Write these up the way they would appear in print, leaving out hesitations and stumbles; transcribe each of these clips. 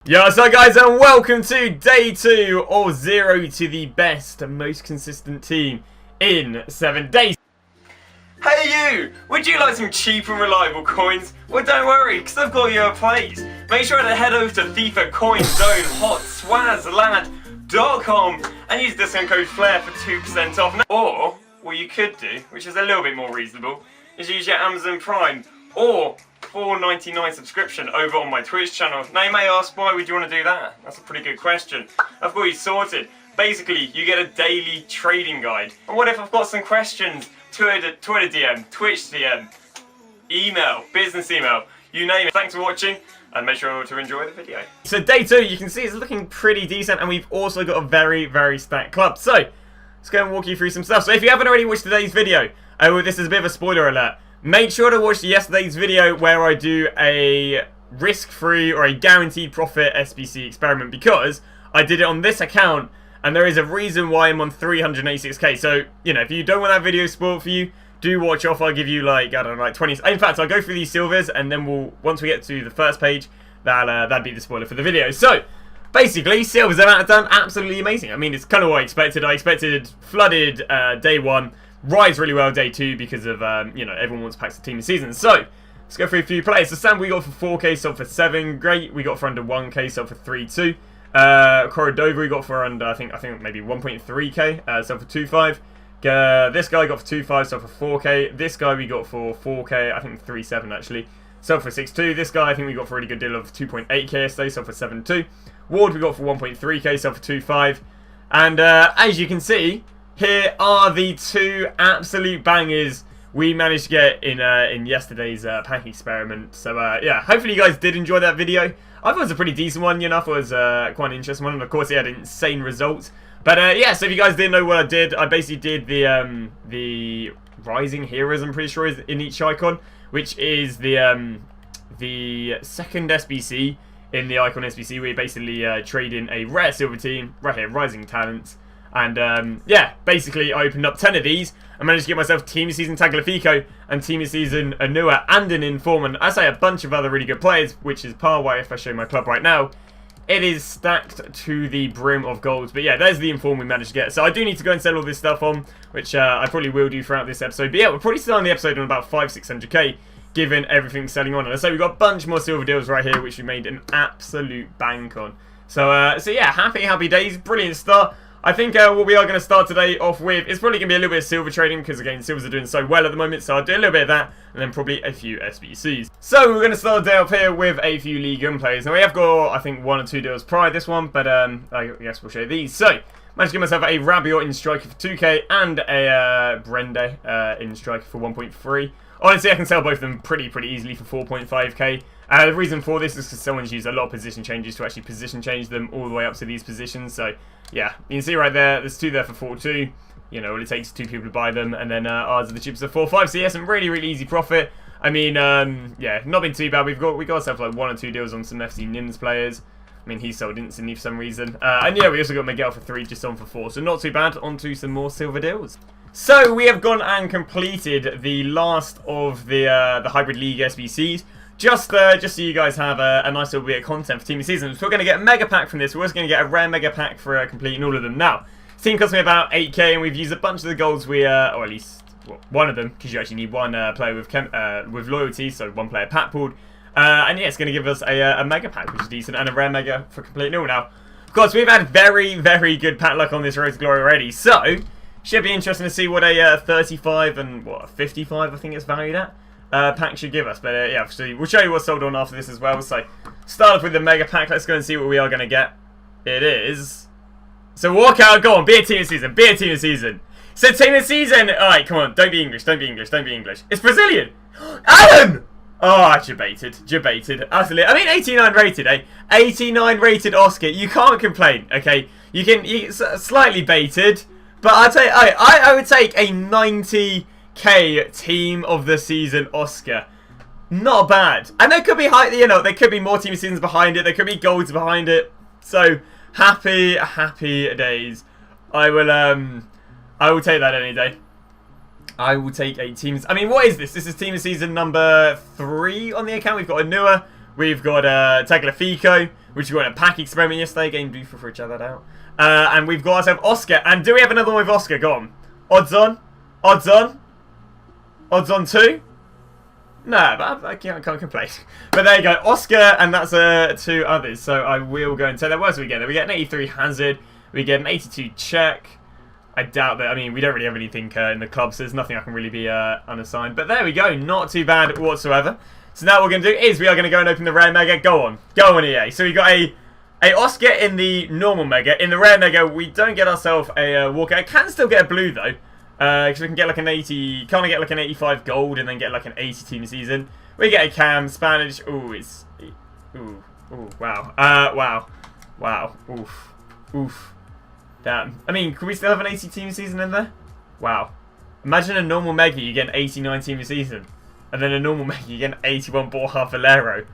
Yo, what's up guys, and welcome to day 2 or 0 to the best and most consistent team in 7 days. Hey you! Would you like some cheap and reliable coins? Well, don't worry, because I've got your place. Make sure to head over to FIFA Coin Zone TOTS and use discount code FLAIR for 2% off. Or, what you could do, which is a little bit more reasonable, is use your Amazon Prime or $4.99 subscription over on my Twitch channel. Now you may ask, why would you want to do that? That's a pretty good question. I've got you sorted. Basically, you get a daily trading guide. And what if I've got some questions? Twitter DM, Twitch DM, email, business email, you name it. Thanks for watching, and make sure to enjoy the video. So day 2, you can see it's looking pretty decent, and we've also got a very, very stacked club. So, let's go and walk you through some stuff. So if you haven't already watched today's video, this is a bit of a spoiler alert. Make sure to watch yesterday's video where I do a risk-free or a guaranteed profit SBC experiment, because I did it on this account and there is a reason why I'm on 386k. So, you know, if you don't want that video spoiled for you, do watch off. I'll give you like, I don't know, like 20. In fact, I'll go through these silvers and then once we get to the first page, that'd be the spoiler for the video. So, basically, silvers have done absolutely amazing. I mean, it's kind of what I expected. I expected flooded day 1. Rise really well day 2 because of, you know, everyone wants packs of team of season. So, let's go through a few players. So, Sam we got for 4k, sold for 7. Great. We got for under 1k, sold for 3.2. Cordova we got for under, I think maybe 1.3k, sold for 2.5. This guy got for 2.5, sold for 4k. This guy we got for 4k, I think 3.7 actually, sold for 6.2. This guy I think we got for a really good deal of 2.8k yesterday, sold for 7.2. Ward we got for 1.3k, sold for 2.5. And as you can see, here are the 2 absolute bangers we managed to get in yesterday's pack experiment. So yeah, hopefully you guys did enjoy that video. I thought it was a pretty decent one, you know. I thought it was quite an interesting one, and of course it had insane results. But yeah, so if you guys didn't know what I did, I basically did the Rising Heroes, I'm pretty sure, is in each icon, which is the second SBC in the icon SBC, where you basically trade in a rare silver team, right here, Rising Talents. And yeah, basically I opened up 10 of these. I managed to get myself Team of Season Tagliafico and Team of Season Anua and an Inform, and I say a bunch of other really good players, which is part why if I show my club right now, it is stacked to the brim of gold. But yeah, there's the Inform we managed to get. So I do need to go and sell all this stuff on, which I probably will do throughout this episode. But yeah, we're probably still on the episode on about 500-600k, given everything selling on. And so we've got a bunch more silver deals right here, which we made an absolute bank on. So, so yeah, happy days, brilliant start. I think what we are going to start today off with is probably going to be a little bit of silver trading, because again, silvers are doing so well at the moment, so I'll do a little bit of that, and then probably a few SBCs. So we're going to start the day off here with a few League 1 players. Now we have got, I think, 1 or 2 deals prior to this one, but I guess we'll show these. So, managed to get myself a Rabiot in striker for 2k, and a Brende in striker for 1.3. Honestly, I can sell both of them pretty easily for 4.5k. The reason for this is because someone's used a lot of position changes to actually position change them all the way up to these positions. So, yeah, you can see right there, there's 2 there for 4.2. You know, all it takes is 2 people to buy them, and then ours are the cheapest at 4.5. So, yeah, some really easy profit. I mean, yeah, not been too bad. We got ourselves like 1 or 2 deals on some FC Nims players. I mean, he sold instantly for some reason. And yeah, we also got Miguel for 3, just on for 4. So, not too bad. On to some more silver deals. So, we have gone and completed the last of the Hybrid League SBCs. Just so you guys have a nice little bit of content for Team of Season. So we're going to get a Mega Pack from this. We're also going to get a Rare Mega Pack for completing all of them. Now, this team cost me about 8k, and we've used a bunch of the golds or at least one of them, because you actually need one player with loyalty, so 1 player pack pooled. And yeah, it's going to give us a Mega Pack, which is decent, and a Rare Mega for completing all. Now, of course, we've had very good pack luck on this Road to Glory already, so should be interesting to see what a 35 and what a 55 I think it's valued at. Pack should give us, but yeah, so we'll show you what's sold on after this as well. So, start off with the Mega Pack. Let's go and see what we are going to get. It is. So, walk out, go on, be a Team of Season, be a Team of Season. So, Team of Season, alright, come on, don't be English. It's Brazilian! Allan! Oh, debated. Utterly. I mean, 89 rated, eh? 89 rated Oscar. You can't complain, okay? You slightly baited, but I'd say, I would take a 90. Team of the Season Oscar. Not bad. And there could be you know, there could be more Team of Seasons behind it. There could be golds behind it. So happy days. I will take that any day. I will take a team. I mean, what is this? This is Team of Season number 3 on the account. We've got Anua, We've got Tagliafico, which we got a pack experiment yesterday. Game, do feel free to check that out. And we've got ourselves Oscar. And do we have another one with Oscar? Go on. Odds on? Odds on? Odds on 2? No, but I can't complain. But there you go, Oscar, and that's 2 others. So I will go and take that. What else do we get? We get an 83 Hazard. We get an 82 Czech. I doubt that. I mean, we don't really have anything in the club, so there's nothing I can really be unassigned. But there we go, not too bad whatsoever. So now what we're going to do is we are going to go and open the rare mega. Go on, EA. So we got a Oscar in the normal mega. In the rare mega, we don't get ourselves a walkout. I can still get a blue though. Because we can get like an 80, can't get like an 85 gold and then get like an 80 team season. We get a cam, Spanish, wow, wow, oof, damn. I mean, could we still have an 80 team season in there? Wow. Imagine a normal mega, you get an 89 team season. And then a normal mega, you get an 81 Borja Valero.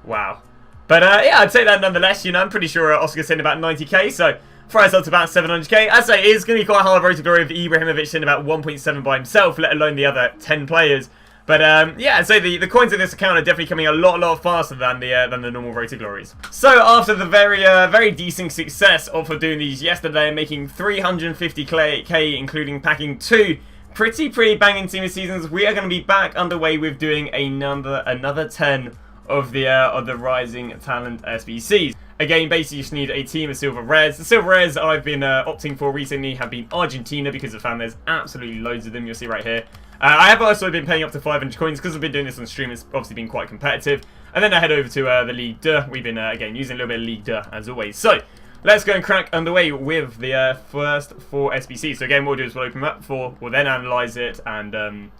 Wow. But yeah, I'd say that nonetheless, you know, I'm pretty sure Oscar's hitting about 90k, so price up to about 700k. As I say, it is going to be quite a hard road to glory with Ibrahimovic in about 1.7 by himself, let alone the other 10 players. But yeah, I'd say the coins in this account are definitely coming a lot faster than the normal road to glories. So after the very decent success of doing these yesterday and making 350k, including packing 2 pretty banging team seasons, we are going to be back underway with doing another 10 of the Rising Talent SBCs. Again, basically you just need a team of silver rares. The silver rares I've been opting for recently have been Argentina because I found there's absolutely loads of them. You'll see right here. I have also been paying up to 500 coins because I've been doing this on stream. It's obviously been quite competitive. And then I head over to the Ligue 2. We've been, again, using a little bit of Ligue 2 as always. So, let's go and crack underway with the first 4 SBCs. So again, what we'll do is we'll open them up for, we'll then analyse it and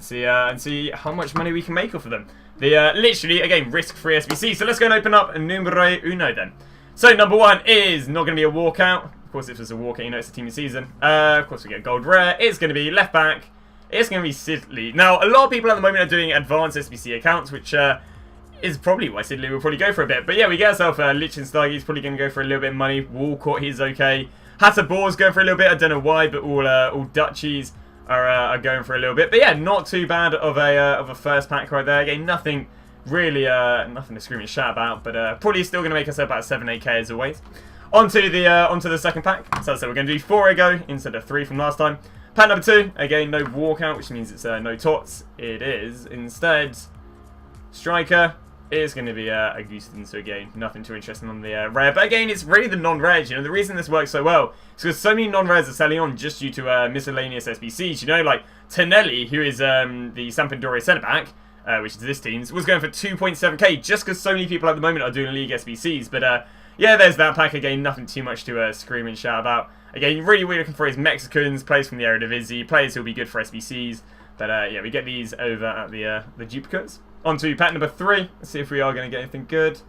see how much money we can make off of them. The literally, again, risk-free SBC. So let's go and open up numero uno then. So number 1 is not going to be a walkout. Of course, if it's a walkout, you know it's a team of season. Of course, we get gold rare. It's going to be left back. It's going to be Sidley. Now, a lot of people at the moment are doing advanced SBC accounts, which is probably why Sidley will probably go for a bit. But yeah, we get ourselves Lichtenstein. He's probably going to go for a little bit of money. Walcott, he's okay. Hatter Bois going for a little bit. I don't know why, but all Dutchies are going for a little bit. But yeah, not too bad of a first pack right there. Again, nothing really, nothing to scream and shout about, but probably still going to make us about 7-8k as always. Onto the second pack. So we're going to do 4 ago instead of 3 from last time. Pack number 2, again, no walkout, which means it's no tots. It is instead striker. It is going to be Augustin, so again, nothing too interesting on the rare. But again, it's really the non-rares. You know, the reason this works so well is because so many non-rares are selling on just due to miscellaneous SBCs. You know, like Tonelli, who is the Sampdoria centre-back, which is this team's, was going for 2.7k just because so many people at the moment are doing league SBCs. But yeah, there's that pack. Again, nothing too much to scream and shout about. Again, really we're looking for is Mexicans, players from the Eredivisie, players who'll be good for SBCs. But yeah, we get these over at the duplicates. On to pack number 3. Let's see if we are going to get anything good.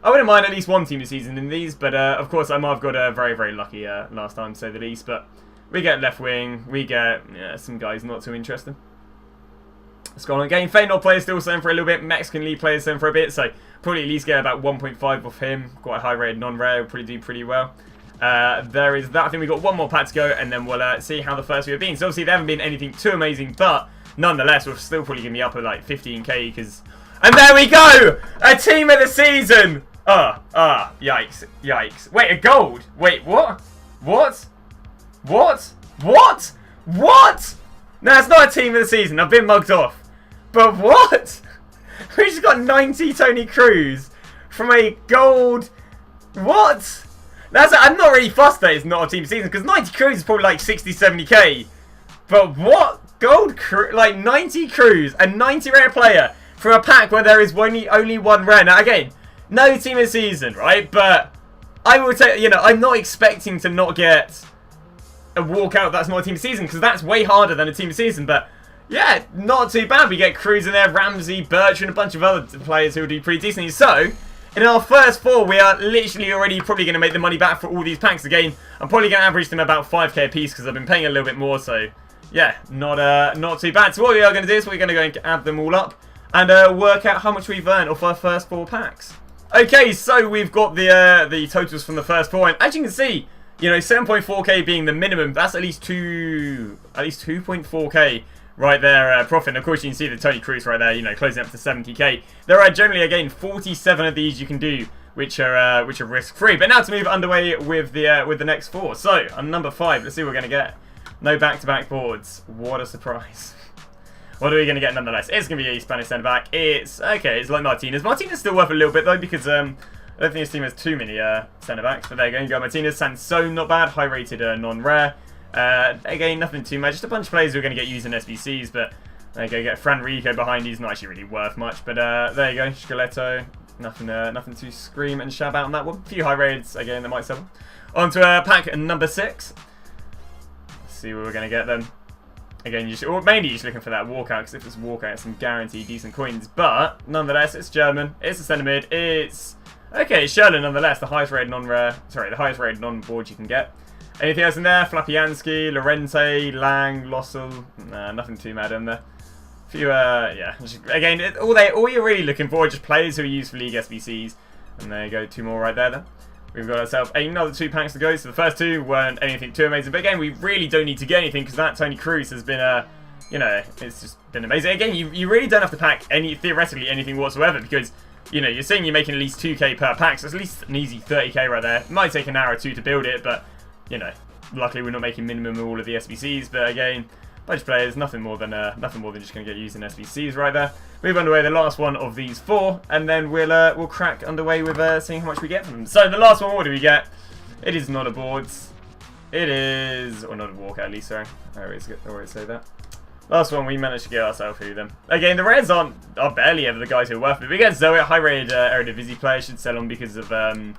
I wouldn't mind at least one team this season in these, but of course I might have got very lucky last time to say the least. But we get left wing, we get some guys not too interesting. Let's go on again. Feyenoord players still selling for a little bit, Mexican League players selling for a bit, so probably at least get about 1.5 off him. Quite a high rated non-rare, will probably do pretty well. There is that. I think we've got one more pack to go, and then we'll see how the first few have been. So obviously they haven't been anything too amazing, but nonetheless, we're still probably going to be up at like 15k, because... And there we go! A team of the season! Yikes. Wait, a gold? Wait, what? What? No, it's not a team of the season. I've been mugged off. But what? We just got 90 Tony Kroos from a gold... What? I'm not really fussed that it's not a team of the season, because 90 Kroos is probably like 60, 70k. But what? Gold, like 90 Kroos, a 90 rare player from a pack where there is only one rare. Now again, no team of the season, right? But I will tell you, I'm not expecting to not get a walkout that's not a team of the season, because that's way harder than a team of the season. But yeah, not too bad. We get Kroos in there, Ramsey, Bertrand, a bunch of other players who will do pretty decently. So in our first 4, we are literally already probably going to make the money back for all these packs again. I'm probably going to average them about 5k a piece because I've been paying a little bit more. So yeah, not too bad. So what we are going to do is we're going to go and add them all up and work out how much we've earned off our first 4 packs. Okay, so we've got the totals from the first 4, and as you can see, 7.4k being the minimum. That's at least 2.4k right there, profit. And of course, you can see the Toni Kroos right there, you know, closing up to 70k. There are generally, again, 47 of these you can do, which are risk-free. But now to move underway with the next 4. So, on number 5, let's see what we're going to get. No back-to-back boards. What a surprise. What are we going to get nonetheless? It's going to be a Spanish centre-back. It's like Martinez. Martinez is still worth a little bit, though, because I don't think this team has too many centre-backs. But there you go. You got Martinez. Sanson, not bad. High-rated non-rare. Again, nothing too much. Just a bunch of players who are going to get used in SBCs, but there you go. Get Fran Rico behind. He's not actually really worth much, but there you go. Skeletto. Nothing to scream and shout out on that one. A few high raids, again, that might sell them. On to pack number 6. Let's see what we're going to get then. Again, mainly just looking for that walkout, because if it's walkout, it's some guaranteed decent coins. But, nonetheless, it's German. It's a centre mid. It's... Okay, it's Sherlin, nonetheless. The highest rated non-rare... Sorry, the highest rated non-board you can get. Anything else in there? Flapianski, Lorente, Lang, Lossel. Nah, nothing too mad in there. Few, yeah. Again, all you're really looking for are just players who are used for League SBCs. And there you go, 2 more right there then. We've got ourselves another 2 packs to go. So the first 2 weren't anything too amazing. But again, we really don't need to get anything because that Toni Kroos has been, you know, it's just been amazing. Again, you really don't have to pack theoretically anything whatsoever because, you know, you're saying you're making at least 2k per pack. So it's at least an easy 30k right there. It might take an hour or 2 to build it, but, you know, luckily we're not making minimum of all of the SBCs. But again, bunch of players, nothing more than just going to get used in SBCs right there. Move underway the last one of these 4, and then we'll crack underway with seeing how much we get from them. So the last one, what do we get? It is not a boards. It is, or not a walkout at least. Sorry, I always say that. Last one, we managed to get ourselves through them. Again, the rares are barely ever the guys who are worth it. We get Zoe, high rated Eredivisie player, should sell on because of the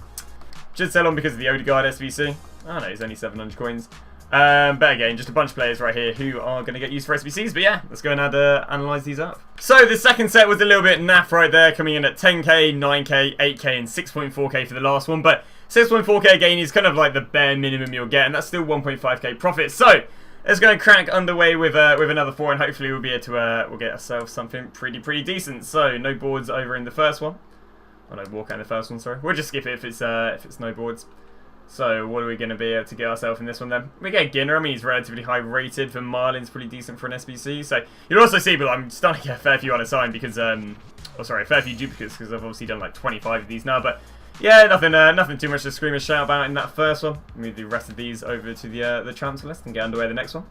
Odegaard SBC. Oh no, he's only 700 coins. But again, just a bunch of players right here who are going to get used for SBCs. But yeah, let's go and analyse these up. So the second set was a little bit naff right there, coming in at 10k, 9k, 8k and 6.4k for the last one. But 6.4k again is kind of like the bare minimum you'll get, and that's still 1.5k profit. So let's go and crack underway with another 4, and hopefully we'll be able to we'll get ourselves something pretty decent. So no boards over in the first one. Oh no, walkout in the first one. Sorry, we'll just skip it if it's no boards. So what are we going to be able to get ourselves in this one then? We get Ginner. I mean, he's relatively high rated. For Marlin's pretty decent for an SBC. So you'll also see, but I'm starting to get a fair few unassigned because, a fair few duplicates because I've obviously done like 25 of these now. But yeah, nothing too much to scream and shout about in that first one. Move the rest of these over to the transfer list and get underway the next one.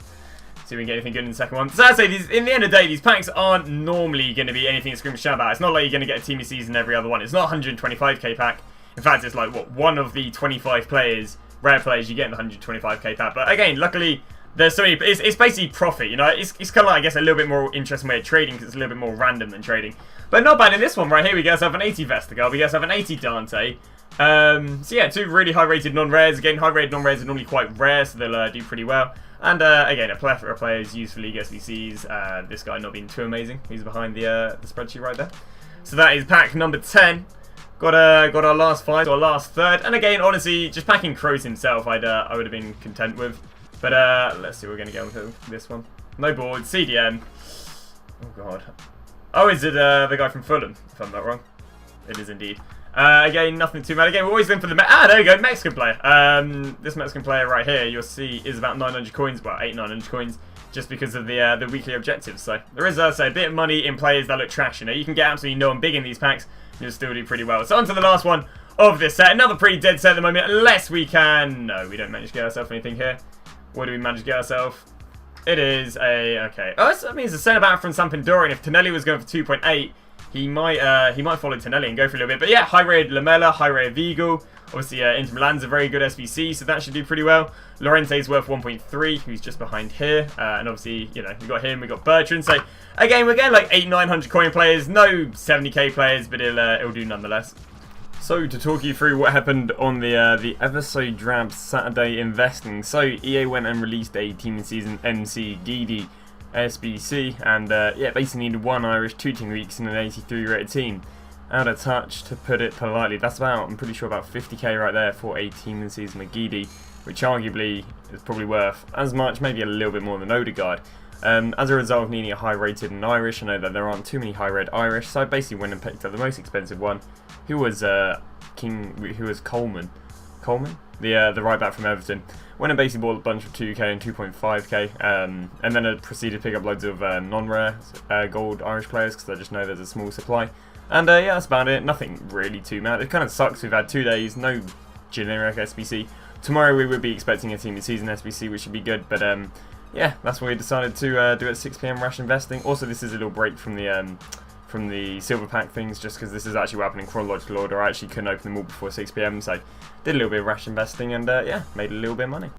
See if we can get anything good in the second one. So as I say, in the end of the day, these packs aren't normally going to be anything to scream and shout about. It's not like you're going to get a team of season every other one. It's not 125k pack. In fact, it's like, what, one of the 25 players, rare players, you get in the 125k pack. But again, luckily, there's so many, it's basically profit, you know? It's kind of like, I guess, a little bit more interesting way of trading because it's a little bit more random than trading. But not bad in this one right here. We get ourselves an 80 Vestergaard, we get ourselves an 80 Dante. So yeah, 2 really high-rated non-rares. Again, high-rated non-rares are normally quite rare, so they'll do pretty well. And again, a plethora of players used for League SBCs. This guy not being too amazing. He's behind the spreadsheet right there. So that is pack number 10. Got our last 5, or our last third, and again, honestly, just packing Kroos himself, I would have been content with. But let's see what we're gonna get with this one. No board, CDM. Oh god. Oh, is it the guy from Fulham? If I'm not wrong, it is indeed. Again, nothing too bad. Again, we're always in for the there we go, Mexican player. This Mexican player right here, you'll see, is about 900 coins, well, 900 coins, just because of the weekly objectives. So there is, say, a bit of money in players that look trash. You know, you can get absolutely no one big in these packs. You'll still do pretty well. So on to the last one of this set. Another pretty dead set at the moment, unless we can... No, we don't manage to get ourselves anything here. What do we manage to get ourselves? It is a... Okay. Oh, that means a centre-back from Sampdoria. And if Tonelli was going for 2.8, he might follow Tonelli and go for a little bit. But yeah, high-rated Lamela, high-rated Vigo. Obviously, Inter Milan's a very good SBC, so that should do pretty well. Lorente's worth 1.3, who's just behind here. And obviously, you know, we've got him, we've got Bertrand. So, again, we're getting like 900 coin players. No 70k players, but it'll do nonetheless. So, to talk you through what happened on the ever so drab Saturday investing. So, EA went and released a team of season MC Gidi SBC. And, yeah, basically needed 1 Irish, 2 team weeks, and an 83 rated team. Out of touch, to put it politely. That's about, I'm pretty sure, about 50k right there for a team in season McGeady, which arguably is probably worth as much, maybe a little bit more than Odegaard. As a result of needing a high rated and Irish, I know that there aren't too many high red Irish, so I basically went and picked up the most expensive one, who was Coleman. Coleman, the right back from Everton. Went and basically bought a bunch of 2k and 2.5k, and then I proceeded to pick up loads of non-rare gold Irish players because I just know there's a small supply. And yeah, that's about it. Nothing really too mad. It kind of sucks. We've had 2 days, no generic SBC. Tomorrow we would be expecting a team of season SBC, which should be good. But yeah, that's what we decided to do at 6 PM rash investing. Also, this is a little break from the silver pack things, just because this is actually happening in chronological order. I actually couldn't open them all before 6 PM, so did a little bit of rash investing and yeah, made a little bit of money.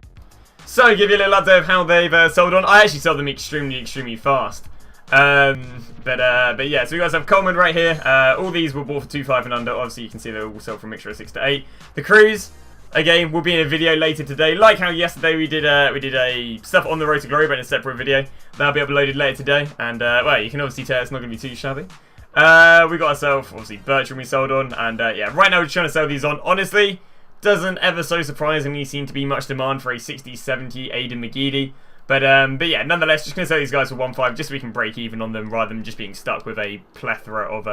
So, give you a little update of how they've sold on. I actually sold them extremely fast. But yeah, so we guys have Coleman right here. All these were bought for 2.5 and under. Obviously, you can see they all sold for a mixture of 6 to 8. The Kroos, again, will be in a video later today. Like how yesterday we did a stuff on the road to glory, but in a separate video. That'll be uploaded later today. And well, you can obviously tell it's not going to be too shabby. We got ourselves obviously Bertram we sold on, and yeah, right now we're trying to sell these on. Honestly, doesn't ever so surprisingly seem to be much demand for a 60-70 Aidan McGeady. But yeah, nonetheless, just going to sell these guys for 1.5 just so we can break even on them rather than just being stuck with a plethora of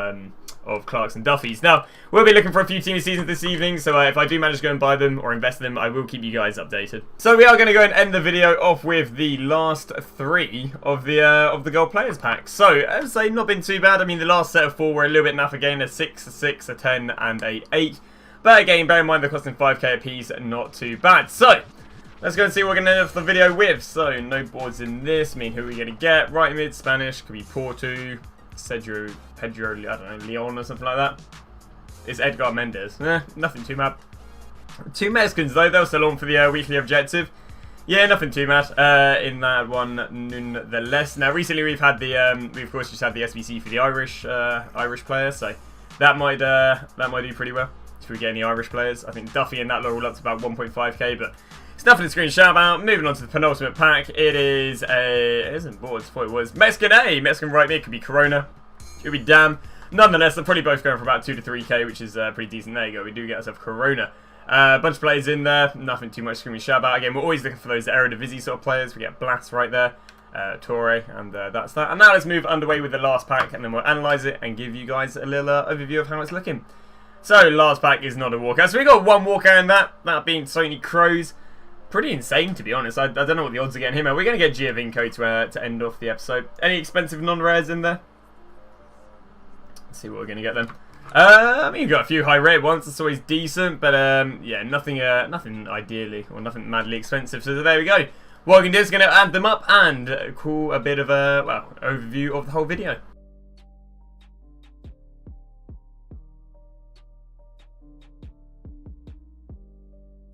Clarks and Duffys. Now, we'll be looking for a few team of seasons this evening, so if I do manage to go and buy them or invest in them, I will keep you guys updated. So we are going to go and end the video off with the last 3 of the gold players pack. So, as I say, not been too bad. I mean, the last set of 4 were a little bit naff again, a 6, a 6, a 10, and a 8. But again, bear in mind they're costing 5k a piece, not too bad. So, let's go and see what we're going to end off the video with. So, no boards in this. I mean, who are we going to get? Right mid, Spanish. Could be Porto, Pedro, I don't know, Leon or something like that. It's Edgar Mendes. Nothing too mad. 2 Mexicans, though. They'll still on for the weekly objective. Yeah, nothing too mad in that one, nonetheless. Now, recently we've had the, we of course just had the SBC for the Irish player, so that might do pretty well. If we get any Irish players, I think Duffy and that lot are all up to about 1.5k, but it's nothing to screen shout out. Moving on to the penultimate pack, it is a, it isn't boards, I thought it was Mexican A, Mexican right mid, could be Corona, could be Dam. Nonetheless, they're probably both going for about 2 to 3k, which is pretty decent. There you go, we do get ourselves Corona. A bunch of players in there, nothing too much to scream shout out. Again, we're always looking for those Eredivisie sort of players. We get Blast right there, Torre, and that's that. And now let's move underway with the last pack, and then we'll analyse it and give you guys a little overview of how it's looking. So, last pack is not a walkout. So, we got 1 walkout in that being Sony Kroos. Pretty insane, to be honest. I don't know what the odds are getting him. We're going to get Giovinco to end off the episode. Any expensive non-rares in there? Let's see what we're going to get then. I mean, you've got a few high-rate ones. That's always decent. But, yeah, nothing ideally or nothing madly expensive. So, there we go. What we can do is going to add them up and call a bit of a, well, overview of the whole video.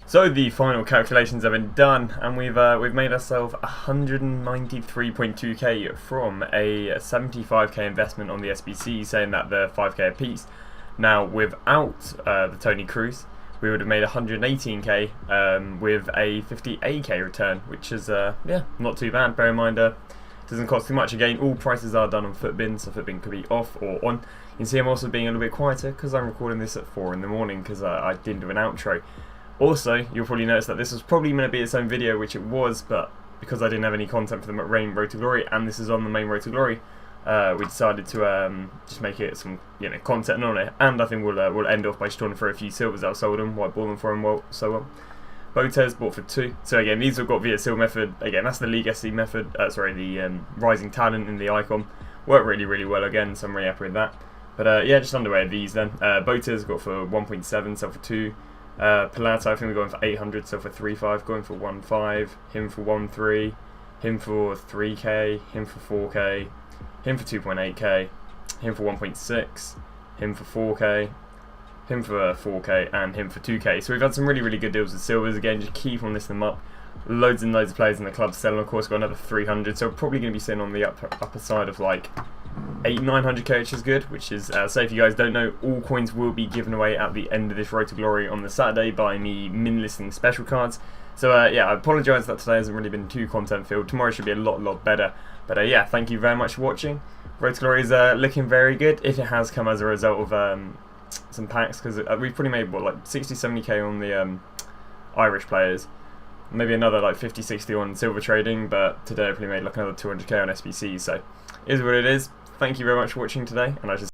So the final calculations have been done, and we've made ourselves 193.2k from a 75k investment on the SBC, saying that they're 5k a piece. Now without the Tony Kroos, we would have made 118k with a 58k return, which is yeah, not too bad. Bear in mind, doesn't cost too much. Again, all prices are done on Footbin, so Footbin could be off or on. You can see I'm also being a little bit quieter because I'm recording this at 4 in the morning because I didn't do an outro. Also, you'll probably notice that this was probably going to be its own video, which it was, but because I didn't have any content for the main Road to Glory, and this is on the main Road to Glory, we decided to just make it some, you know, content on it. And I think we'll end off by just talking for a few silvers that I sold them, white ball them for them, well, so on. Botes bought for 2. So again, these have got via silver method. Again, that's the League SC method. Sorry, the rising talent in the icon worked really well again. So I'm really happy with that. But yeah, just underway of these then. Botes got for 1.7, so for 2. Pilato, I think we're going for 800, so for 3.5, going for 1.5, him for 1.3, him for 3k, him for 4k, him for 2.8k, him for 1.6, him for 4k, him for 4k, and him for 2k. So we've had some really good deals with silvers. Again, just keep on listing them up. Loads and loads of players in the club selling. Of course, got another 300, so we're probably going to be sitting on the upper side of like 900k, which is good. Which is, so if you guys don't know, all coins will be given away at the end of this Road to Glory on the Saturday by me min listing special cards. So yeah, I apologise that today hasn't really been too content filled. Tomorrow should be a lot better. But yeah, thank you very much for watching. Road to Glory is looking very good. If it has come as a result of some packs, because we've probably made what, like 60-70k on the Irish players. Maybe another like 50-60 on silver trading, but today I probably made like another 200k on SBC, so it is what it is. Thank you very much for watching today, and I should